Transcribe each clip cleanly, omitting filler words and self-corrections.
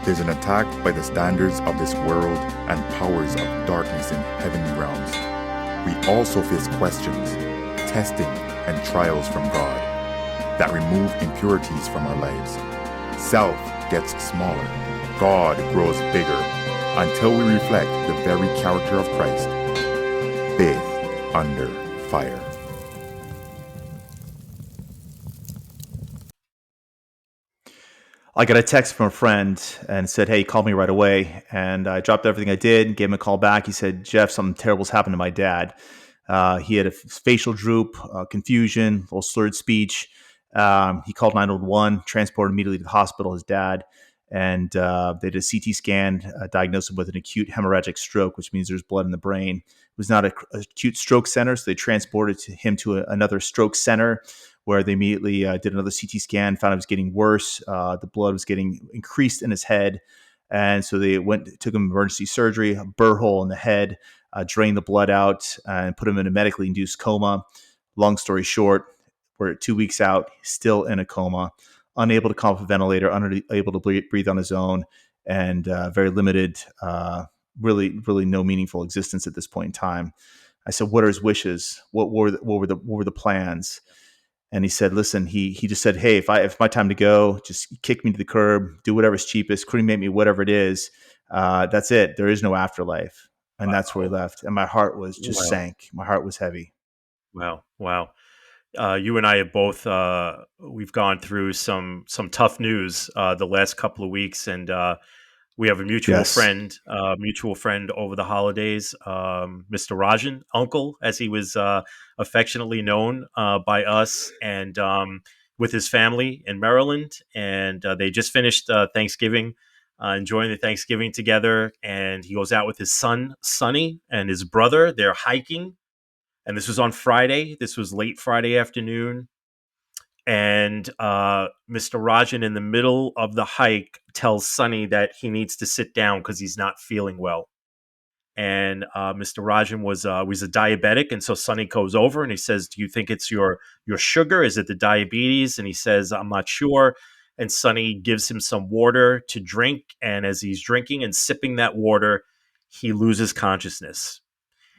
There's an attack by the standards of this world and powers of darkness in heavenly realms. We also face questions, testing, and trials from God that remove impurities from our lives. Self gets smaller, God grows bigger, until we reflect the very character of Christ. Faith under fire. I got a text from a friend and said, "Hey, call me right away." And I dropped everything I did, gave him a call back. He said, "Jeff, something terrible's happened to my dad. He had a facial droop, confusion, a little slurred speech. He called 911, transported immediately to the hospital, his dad, and they did a CT scan, diagnosed him with an acute hemorrhagic stroke, which means there's blood in the brain. It was not an acute stroke center, so they transported him to another stroke center, where they immediately did another CT scan, found it was getting worse. The blood was getting increased in his head. And so they took him emergency surgery, a burr hole in the head, drained the blood out, and put him in a medically induced coma. Long story short, we're 2 weeks out, still in a coma, unable to come off a ventilator, unable to breathe on his own, and very limited, really no meaningful existence at this point in time. I said, "What are his wishes? What were the plans?" And he said, "Listen, he just said, hey, if my time to go, just kick me to the curb, do whatever's cheapest, cremate me, whatever it is. That's it. There is no afterlife." And that's where he left. And my heart was just sank. My heart was heavy. Wow. You and I have both we've gone through some tough news the last couple of weeks, and we have a mutual friend over the holidays, Mr. Rajan, Uncle, as he was affectionately known by us, and with his family in Maryland. And they just finished Thanksgiving, enjoying the Thanksgiving together. And he goes out with his son, Sonny, and his brother. They're hiking. And this was on Friday. This was late Friday afternoon. And Mr. Rajan, in the middle of the hike, tells Sonny that he needs to sit down because he's not feeling well. And Mr. Rajan was a diabetic, and so Sonny goes over and he says, "Do you think it's your sugar? Is it the diabetes?" And he says, "I'm not sure." And Sonny gives him some water to drink, and as he's drinking and sipping that water, he loses consciousness.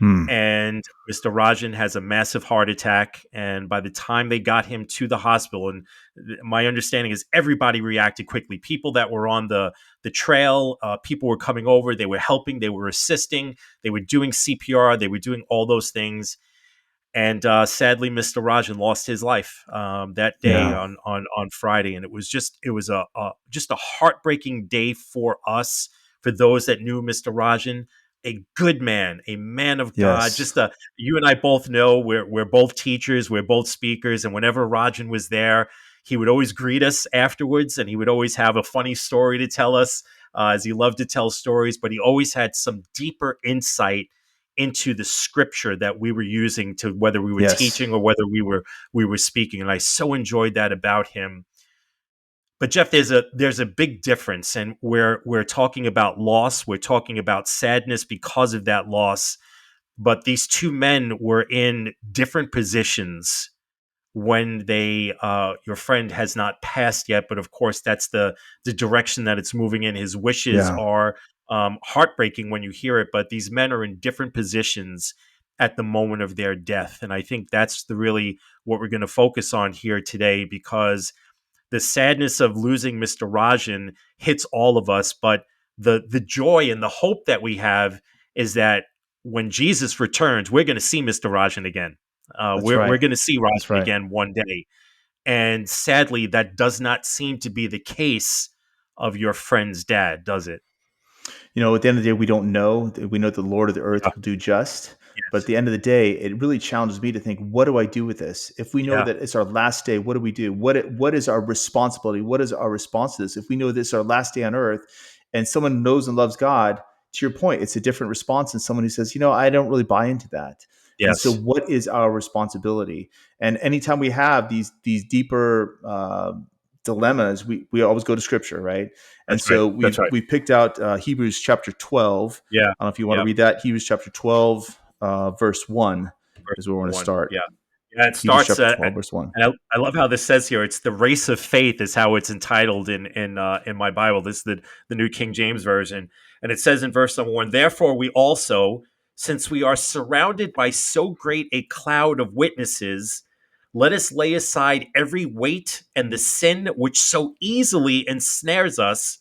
And Mr. Rajan has a massive heart attack. And by the time they got him to the hospital, and my understanding is everybody reacted quickly. People that were on the trail, people were coming over, they were helping, they were assisting, they were doing CPR, they were doing all those things. And sadly, Mr. Rajan lost his life that day on Friday. And it was a heartbreaking day for us, for those that knew Mr. Rajan. A good man, a man of God. You and I both know we're both teachers, we're both speakers, and whenever Rajan was there, he would always greet us afterwards, and he would always have a funny story to tell us, as he loved to tell stories. But he always had some deeper insight into the scripture that we were using, to whether we were teaching or whether we were speaking, and I so enjoyed that about him. But Jeff, there's a big difference, and we're talking about loss, we're talking about sadness because of that loss. But these two men were in different positions when your friend has not passed yet. But of course, that's the direction that it's moving in. His wishes are heartbreaking when you hear it, but these men are in different positions at the moment of their death, and I think that's really what we're going to focus on here today, because the sadness of losing Mr. Rajan hits all of us, but the joy and the hope that we have is that when Jesus returns, we're going to see Mr. Rajan again. We're going to see Rajan again one day. And sadly, that does not seem to be the case of your friend's dad, does it? At the end of the day, we don't know. We know the Lord of the earth will do just. Yes. But at the end of the day, it really challenges me to think, what do I do with this? If we know that it's our last day, what do we do? What is our responsibility? What is our response to this? If we know this is our last day on earth and someone knows and loves God, to your point, it's a different response than someone who says, I don't really buy into that. Yes. And so what is our responsibility? And anytime we have these deeper dilemmas, we always go to scripture, right? And so we picked out Hebrews chapter 12. I don't know if you want to read that. Hebrews chapter 12, verse 1 is where we want to start. Yeah. Yeah, it Hebrews starts. chapter 12, verse 1. And I love how this says here. It's the race of faith is how it's entitled in my Bible. This is the New King James version, and it says in verse number 1. Therefore, we also, since we are surrounded by so great a cloud of witnesses, let us lay aside every weight and the sin which so easily ensnares us,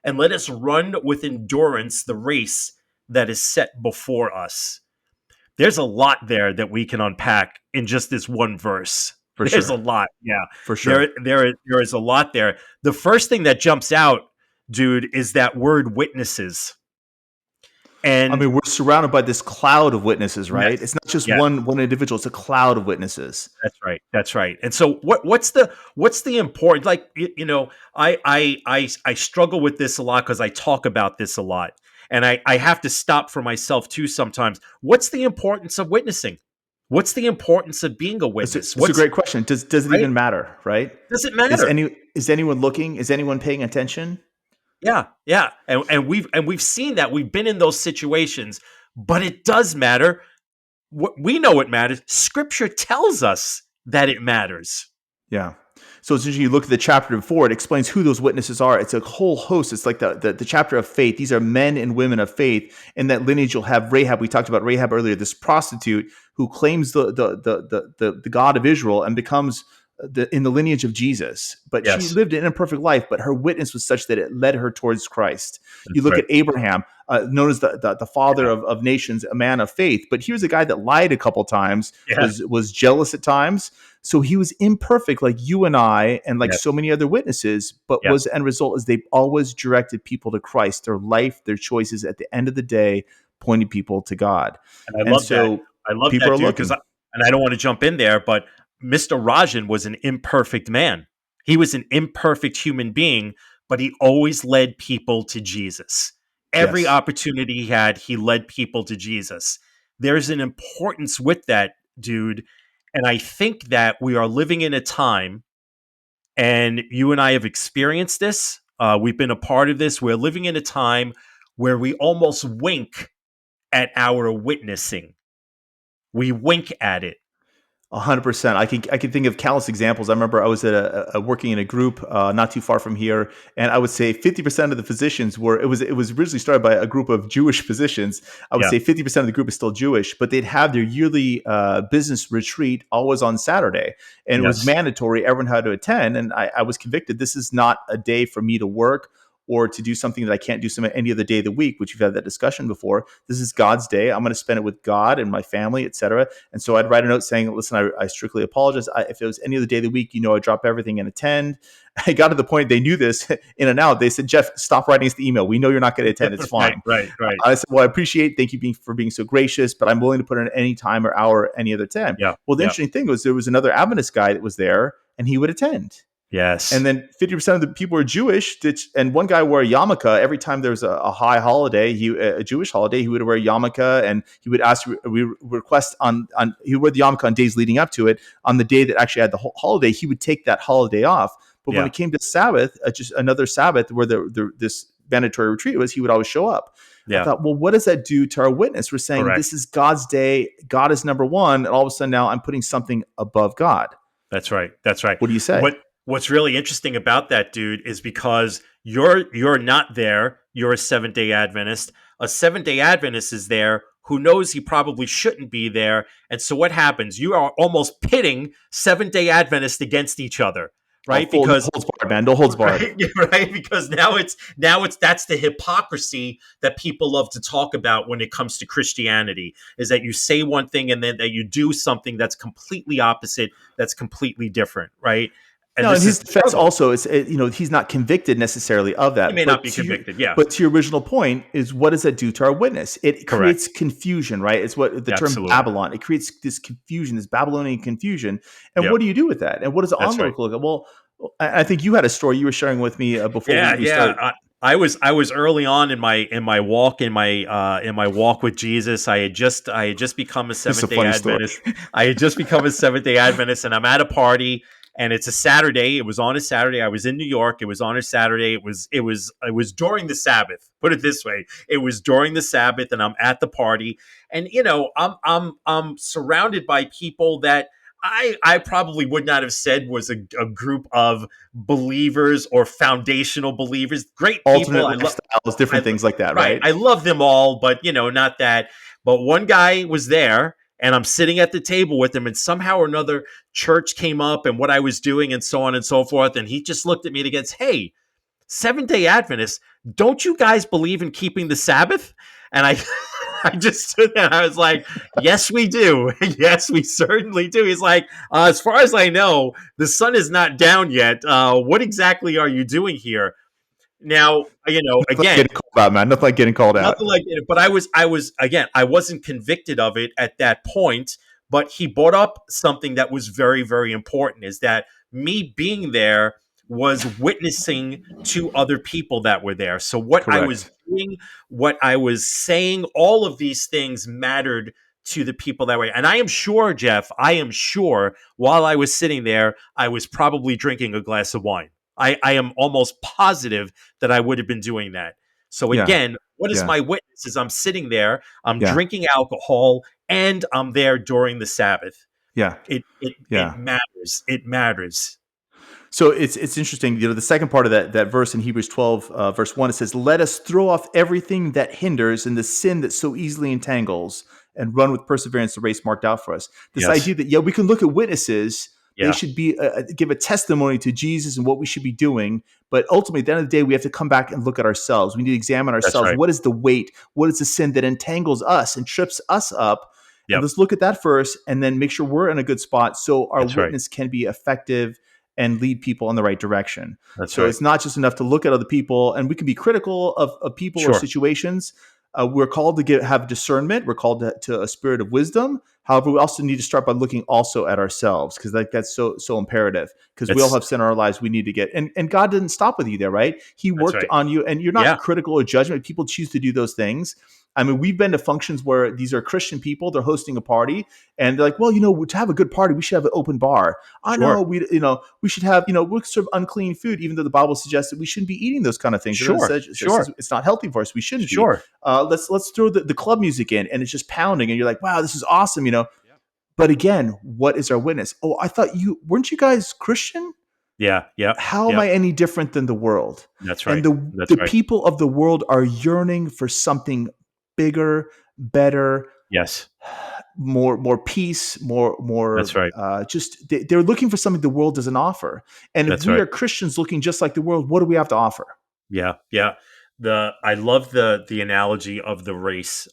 and let us run with endurance the race that is set before us. There's a lot there that we can unpack in just this one verse. For There's a sure. lot. Yeah. For sure. There is a lot there. The first thing that jumps out, dude, is that word witnesses. I And mean, we're surrounded by this cloud of witnesses, right? yes, It's not just yes, one individual; it's a cloud of witnesses. that's right. That's right. And so what's the important, like, I struggle with this a lot because I talk about this a lot. And I have to stop for myself too sometimes. What's the importance of witnessing? What's the importance of being a witness? It's a What's great question. Does it right? even matter, right? Does it matter? Is anyone looking? Is anyone paying attention? Yeah, yeah. And we've seen that. We've been in those situations, but it does matter. We know it matters. Scripture tells us that it matters. Yeah. So as you look at the chapter before, it explains who those witnesses are. It's a whole host. It's like the chapter of faith. These are men and women of faith. In that lineage, you'll have Rahab. We talked about Rahab earlier, this prostitute who claims the God of Israel and becomes in the lineage of Jesus. But she Yes, lived an imperfect life, but her witness was such that it led her towards Christ. You that's look right. at Abraham, known as the father Yeah, of nations, a man of faith. But here's a guy that lied a couple times, yeah, was jealous at times. So he was imperfect, like you and I, and like so yes, many other witnesses. But was yes. the end result is they always directed people to Christ. Their life, their choices, at the end of the day, pointed people to God. And I And love that. so I love people that, are dude. looking. And I don't want to jump in there, but Mr. Rajan was an imperfect man. He was an imperfect human being, but he always led people to Jesus. Every Yes, opportunity he had, he led people to Jesus. There's an importance with that, dude. And I think that we are living in a time, and you and I have experienced this. We've been a part of this. We're living in a time where we almost wink at our witnessing. We wink at it. 100%. I can think of countless examples. I remember I was at working in a group not too far from here, and I would say 50% of the physicians were. It was originally started by a group of Jewish physicians. I would Yeah. say 50% of the group is still Jewish, but they'd have their yearly business retreat always on Saturday, and it was Yes. mandatory. Everyone had to attend, and I was convicted. This is not a day for me to work or to do something that I can't do any other day of the week, which we've had that discussion before. This is God's day. I'm going to spend it with God and my family, etc. And so I'd write a note saying, listen, I strictly apologize. If it was any other day of the week, I drop everything and attend. I got to the point they knew this in and out. They said, Jeff, stop writing us the email. We know you're not going to attend. It's Right, fine. right, right. I said, well, I appreciate, thank you for being so gracious, but I'm willing to put in any time or hour any other time. Yeah, Well, the yeah. interesting thing was there was another Adventist guy that was there and he would attend. Yes. And then 50% of the people were Jewish. And one guy wore a yarmulke every time there was a high holiday, a Jewish holiday. He would wear a yarmulke, and he would ask, we request he would wear the yarmulke on days leading up to it. On the day that actually had the whole holiday, he would take that holiday off. But when Yeah, it came to Sabbath, just another Sabbath where this mandatory retreat was, he would always show up. I yeah. thought, well, what does that do to our witness? We're saying Correct. this is God's day. God is number one. And all of a sudden now I'm putting something above God. That's right. That's right. What do you say? What's really interesting about that, dude, is because you're not there. You're a Seventh-day Adventist. A Seventh-day Adventist is there who knows he probably shouldn't be there. And so what happens? You are almost pitting Seventh-day Adventists against each other, Oh, right? full no Because holds barred, man. No holds barred. right, right. Because now it's that's the hypocrisy that people love to talk about when it comes to Christianity, is that you say one thing and then that you do something that's completely opposite, that's completely different, right? And No, in this his is the defense, struggle. also, he's not convicted necessarily of He may that. not be convicted. Yeah, But to your original point is, what does that do to our witness? It correct. creates confusion, right? It's what the term Absolutely. Babylon. It creates this confusion, this Babylonian confusion. And Yep, what do you do with that? And what does the that's right. onlooker look at? Well, I think you had a story you were sharing with me before Yeah, we started. yeah. I was early on in my walk with Jesus. I had just become a This is a Seventh Day funny story. Adventist. I had just become a Seventh Day Adventist, and I'm at a party, and it's a Saturday. It was on a Saturday. I was in New York. It was on a Saturday. It was during the Sabbath. Put it this way: it was during the Sabbath, and I'm at the party, and I'm surrounded by people that I probably would not have said was a group of believers or foundational believers. Great people. Alternate lifestyles, different I things like that, right. right? I love them all, but not that. But one guy was there, and I'm sitting at the table with him, and somehow or another, church came up and what I was doing, and so on and so forth. And he just looked at me and against, hey, Seventh-day Adventists, don't you guys believe in keeping the Sabbath? And I I just stood there and I was like, yes, we do. Yes, we certainly do. He's like, as far as I know, the sun is not down yet. What exactly are you doing here? Now, Nothing like again, getting called out, man. Nothing like getting called out. nothing like it, but I was again, I wasn't convicted of it at that point, but he brought up something that was very, very important is that me being there was witnessing to other people that were there. So what I was Correct. doing, what I was saying, all of these things mattered to the people that way. And I am sure, Jeff, I am sure while I was sitting there, I was probably drinking a glass of wine. I am almost positive that I would have been doing that. So Yeah. again, what is Yeah. my witness? Is I'm sitting there, I'm Yeah. drinking alcohol, and I'm there during the Sabbath. Yeah. It Yeah. matters. It matters. So it's interesting. The second part of that verse in Hebrews 12, verse 1, it says, "Let us throw off everything that hinders and the sin that so easily entangles, and run with perseverance the race marked out for us." This Yes. idea that we can look at witnesses; they Yeah. should be give a testimony to Jesus and what we should be doing. But ultimately, at the end of the day, we have to come back and look at ourselves. We need to examine That's ourselves. right. What is the weight? What is the sin that entangles us and trips us up? And Yep. let's look at that first, and then make sure we're in a good spot so our That's right. witness can be effective and lead people in the right direction. That's So right. it's not just enough to look at other people, and we can be critical of people or Sure. situations. We're called to have discernment. We're called to a spirit of wisdom. However, we also need to start by looking also at ourselves, because that's so imperative. Because we all It's have sin in our lives we need to get, and God didn't stop with you there, right? He that's worked right. on you, and you're not Yeah. critical or judgment. People choose to do those things. I mean, we've been to functions where these are Christian people. They're hosting a party, and they're like, "Well, to have a good party, we should have an open bar." I know Sure. we should have we serve unclean food, even though the Bible suggests that we shouldn't be eating those kind of things. It Sure. says Sure. it's not healthy for us. We shouldn't be. Sure. Let's throw the club music in, and it's just pounding, and you're like, "Wow, this is awesome." Yeah. But again, what is our witness? Oh, I thought weren't you guys Christian? Yeah. Yeah. How am Yeah. I any different than the world? That's And right. the That's the right. people of the world are yearning for something bigger, better, Yes. more peace, more That's right. just they're looking for something the world doesn't offer. And if That's we right. are Christians looking just like the world, what do we have to offer? Yeah. Yeah. I love the analogy of the race.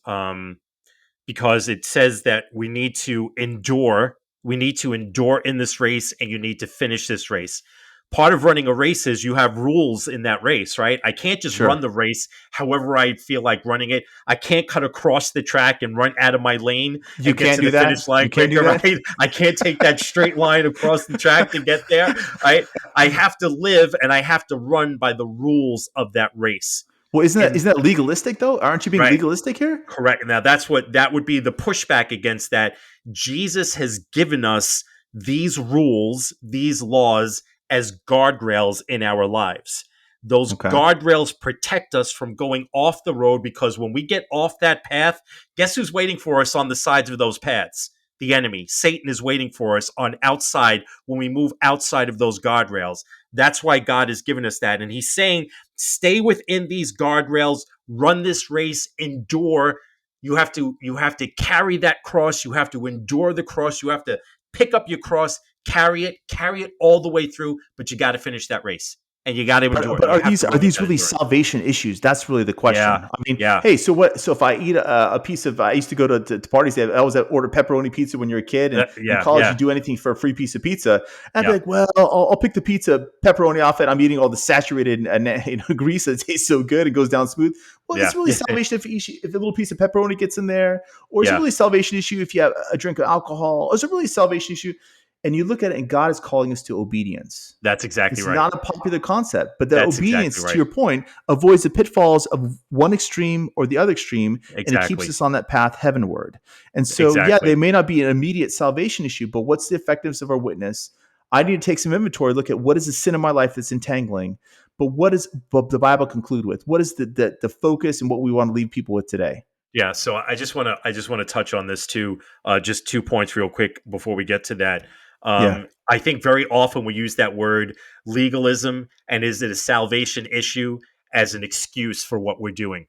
Because it says that we need to endure. We need to endure in this race, and you need to finish this race. Part of running a race is you have rules in that race, right? I can't just run Sure. the race however I feel like running it. I can't cut across the track and run out of my lane You and get can't to do the that. finish line You can't do quicker, that. right? I can't take that straight line across the track to get there, right? I have to live and I have to run by the rules of that race. Well, isn't that And isn't that legalistic though? Aren't you being right, legalistic here? correct. Now that would be the pushback against that. Jesus has given us these rules, these laws as guardrails in our lives. Those Okay. guardrails protect us from going off the road because when we get off that path, guess who's waiting for us on the sides of those paths? The enemy. Satan is waiting for us on outside when we move outside of those guardrails. That's why God has given us that. And he's saying, stay within these guardrails, run this race, endure. You have to carry that cross. You have to endure the cross. You have to pick up your cross, carry it all the way through. But you got to finish that race, and you got to endure it. But You are have these to are run with these that really endurance. salvation issues? That's really the question. Yeah, I mean, yeah, hey, so what? So if I eat a piece of, I used to go to parties. They always order pepperoni pizza when you're a kid, and in yeah, college yeah, you do anything for a free piece of pizza. And I'd be yeah, like, well, I'll pick the pizza pepperoni off it. I'm eating all the saturated grease that tastes so good and goes down smooth. Well, yeah, it's really salvation if a little piece of pepperoni gets in there, or is it yeah. really salvation issue if you have a drink of alcohol? Or is it really salvation issue? And you look at it, and God is calling us to obedience. That's exactly It's right. not a popular concept, but the That's exactly obedience, to right. your point, avoids the pitfalls of one extreme or the other extreme, and it keeps Exactly, us on that path heavenward. And so, yeah, they exactly. may not be an immediate salvation issue, but what's the effectiveness of our witness? I need to take some inventory, look at what is the sin in my life that's entangling, but what does the Bible conclude with? What is the focus and what we want to leave people with today? Yeah, so I just want to touch on this too. Just 2 points real quick before we get to that. Yeah. I think very often we use that word legalism and is it a salvation issue as an excuse for what we're doing.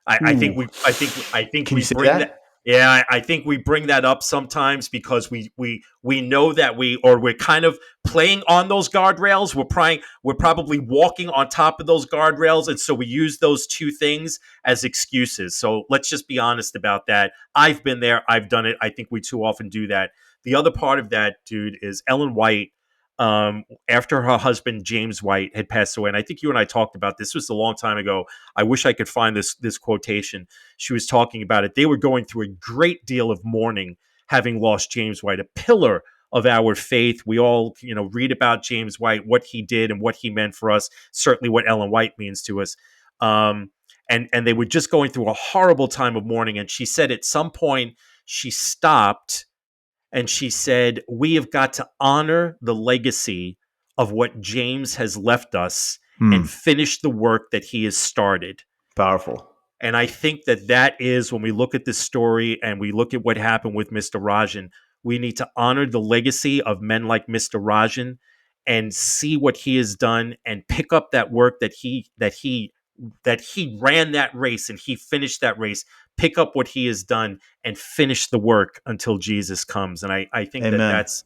I think Ooh. I think Can you we say bring that. that? Yeah, I think we bring that up sometimes because we know that we're kind of playing on those guardrails. We're probably walking on top of those guardrails, and so we use those two things as excuses. So let's just be honest about that. I've been there. I've done it. I think we too often do that. The other part of that, dude, is Ellen White. After her husband James White had passed away, and I think you and I talked about this. This was a long time ago. I wish I could find this quotation. She was talking about it. They were going through a great deal of mourning, having lost James White, a pillar of our faith. We all, read about James White, what he did and what he meant for us. Certainly, what Ellen White means to us. And they were just going through a horrible time of mourning. And she said at some point she stopped and she said, "We have got to honor the legacy of what James has left us and finish the work that he has started." Powerful. And I think that is when we look at this story and we look at what happened with Mr. Rajan, we need to honor the legacy of men like Mr. Rajan and see what he has done and pick up that work that he ran that race and he finished that race. Pick up what he has done and finish the work until Jesus comes. And I think Amen. that's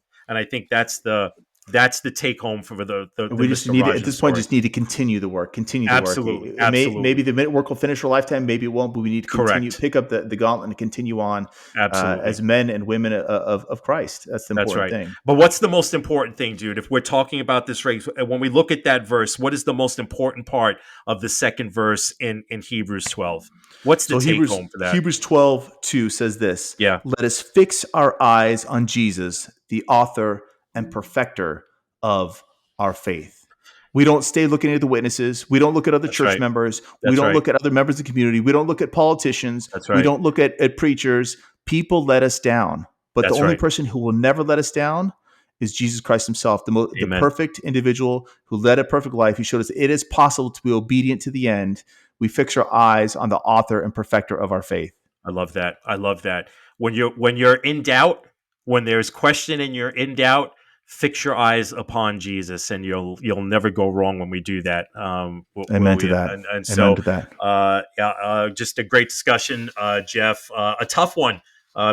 the take home for the We just Mr. need to, at Rajan this point, story. just need to continue the work, continue the work. Absolutely, Maybe absolutely, the minute work will finish our lifetime, maybe it won't, but we need to continue, correct, pick up the gauntlet and continue on absolutely. as men and women of Christ. That's the That's important right. thing. But what's the most important thing, dude? If we're talking about this race, when we look at that verse, what is the most important part of the second verse in Hebrews 12? What's the So take Hebrews home for that? Hebrews 12:2 says this: Yeah, "Let us fix our eyes on Jesus, the author and perfecter of our faith." We don't stay looking at the witnesses. We don't look at other that's church right. members. We That's don't right. look at other members of the community. We don't look at politicians. That's We right. don't look at preachers. People let us down. But the That's only right. person who will never let us down is Jesus Christ himself, the Amen. perfect individual who led a perfect life. He showed us it is possible to be obedient to the end. We fix our eyes on the author and perfecter of our faith. I love that. I love that. When you're in doubt, when there's question and you're in doubt, fix your eyes upon Jesus, and you'll never go wrong when we do that. Will Amen to we? that. And Amen so, to that. yeah, just a great discussion, Jeff. A tough one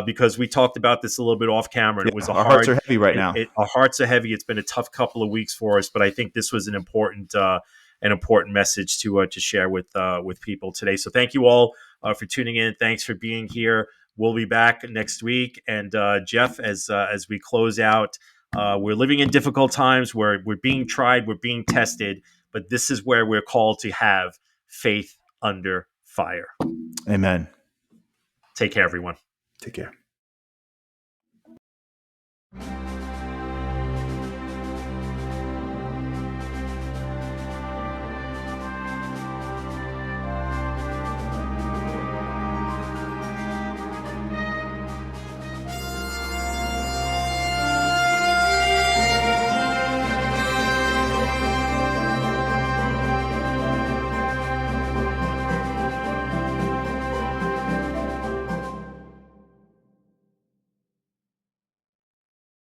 because we talked about this a little bit off camera. Yeah, It was a our hearts hard. are heavy right now. Our hearts are heavy. It's been a tough couple of weeks for us, but I think this was an important message to share with people today. So thank you all for tuning in. Thanks for being here. We'll be back next week. And Jeff, as we close out, we're living in difficult times where we're being tried, we're being tested, but this is where we're called to have faith under fire. Amen. Take care, everyone. Take care.